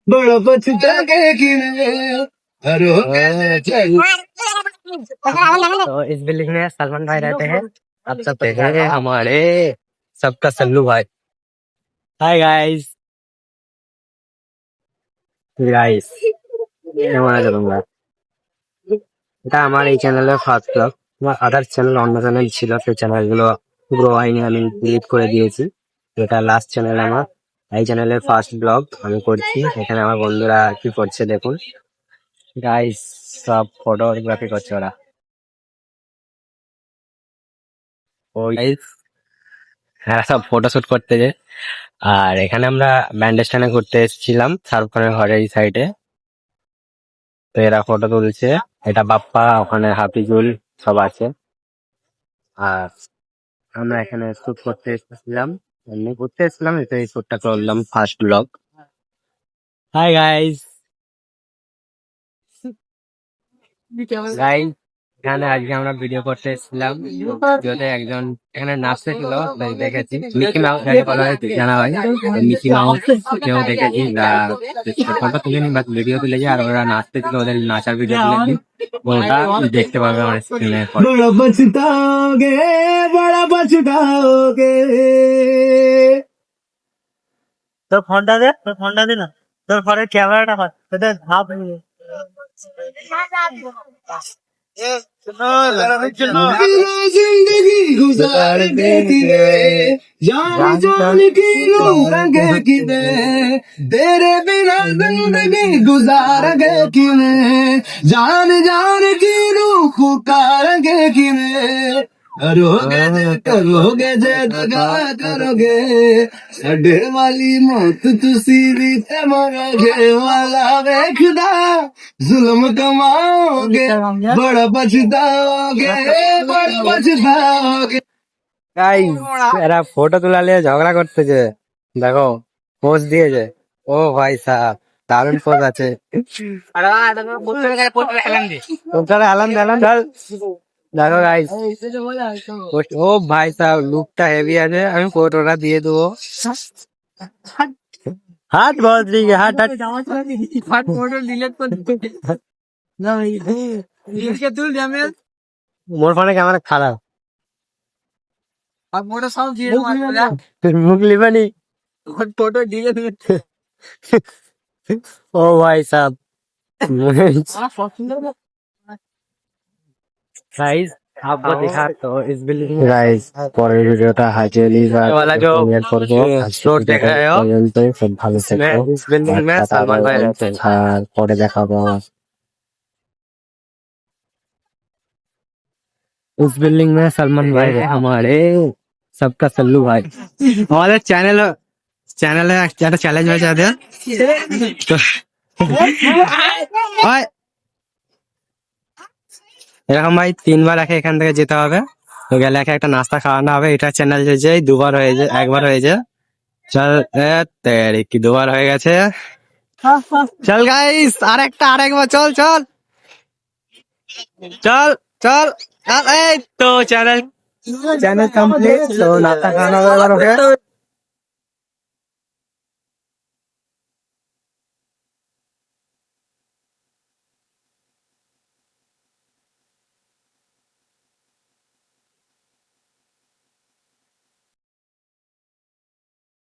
बड़ा पछतागे कि तो इस बिल्डिंग में सलमान भाई रहते हैं। अब सब देखेंगे हमारे सबका सल्लू भाई। Hi guys. গাইস কেমন আছো তোমরা? এটা আমার এই চ্যানেলের ফার্স্ট ব্লগ। আমার আদার চ্যানেল অন্য চ্যানেল ছিল, সেই চ্যানেলগুলো গ্রো হয়নি, আমি ডিলিট করে দিয়েছি। এটা লাস্ট চ্যানেল আমার। এই চ্যানেলের ফার্স্ট ব্লগ আমি করছি। এখানে আমার বন্ধুরা কি করছে দেখুন গাইস, সব ফটোগ্রাফি করছে ওরা। ওই guys, এরা সব ফটোশুট করতে যে। আর এখানে আমরা ব্যান্ডেস্টানে ঘুরতে এসেছিলাম শাহরুখ খানের ঘরের এই সাইডে। তো এরা ফটো তুলছে, এটা বাপ্পা, ওখানে হাফিজুল সব আছে। আর আমরা এখানে শুট করতে এসেছিলাম, এমনি ঘুরতে এসেছিলাম, এতে এই শুটটা করলাম first blog. Hi guys. Guys এখানে আজকে আমরা ভিডিও করতে এসেছিলাম। ভিডিওতে একজন এখানে নাচতে ছিল, তাই দেখেছি। মিকি মাউস যাকে বলা হয় জানা হয়, মিকি মাউস কেউ দেখেছি। ফটো তুলে নি, বাট ভিডিও তুলেছি। আর ওরা নাচতে ছিল, ওদের নাচার ভিডিও তুলেছি, ওটা দেখতে পাবে আমার স্ক্রিনে। বড় পছতাওগে, বড় পছতাওগে। তোর ফোনটা দে, তোর ফোনটা দে না, তোর ফোনের ক্যামেরাটা হয় তোদের ধাপ হয়ে जिंदगी गुजार देती है, जान जान की लूं रंगे की मैं, तेरे बिना जिंदगी गुजार की मैं, जान जान की लूं पुकारेंगे की मैं। करोगे जे दगा करोगे, अड्डे वाली मौत तुसी भी ते मरोगे, वाला वेखदा जुल्म कमाओगे, बड़ा पछताओगे, बड़ा पछताओगे। এরা ফটো তোলা নিয়ে ঝগড়া করতেছে, দেখো পোজ দিয়েছে। ও ভাই সাহেব, দারুণ পোজ আছে। পোস্টারে আলাম দিলাম চল। দেখো গাইস, ও ভাই সাহেব লুকটা হেভি আছে, আমি ফটোটা দিয়ে দেবো। হাট बहुत ठीक है, हाट हाट ফাট ফটো ডিলিট করে না ভাই লিখে তুল জামে মোর ফোনে ক্যামেরা খারাপ, আর মোটা সাউন্ড দিয়ে মারলা মুখ লিবানি। ফটো ডিলিট ও ভাই সাহেব गाइस आपको दिखा तो इस बिल्डिंग में गाइस পরের ভিডিওটা হাইজেলি वाला जो शॉट देख रहे हो, सब ভালো থেকো। इस बिल्डिंग में सलमान भाई रहते हैं। আর পরে দেখাবো। इस बिल्डिंग में सलमान भाई है हमारे सबका सल्लू भाई। हमारे चैनल चैनल है একটা চ্যালেঞ্জ হয়েছে আদের তো ভাই এরকম ভাই 3 বার এখান থেকে যেতে হবে। তো গেলে একটা নাস্তা খাওয়ানো হবে। এটা চ্যানেল যে 2 বার হয়েছে, 1 বার হয়েছে। চল তেরি কি 2 বার হয়ে গেছে। চল গাইস আরেকবার চল চল চল চল। এই তো চ্যানেল কমপ্লিট। তো নাস্তা খাওয়ানো হবে এবার ওকে।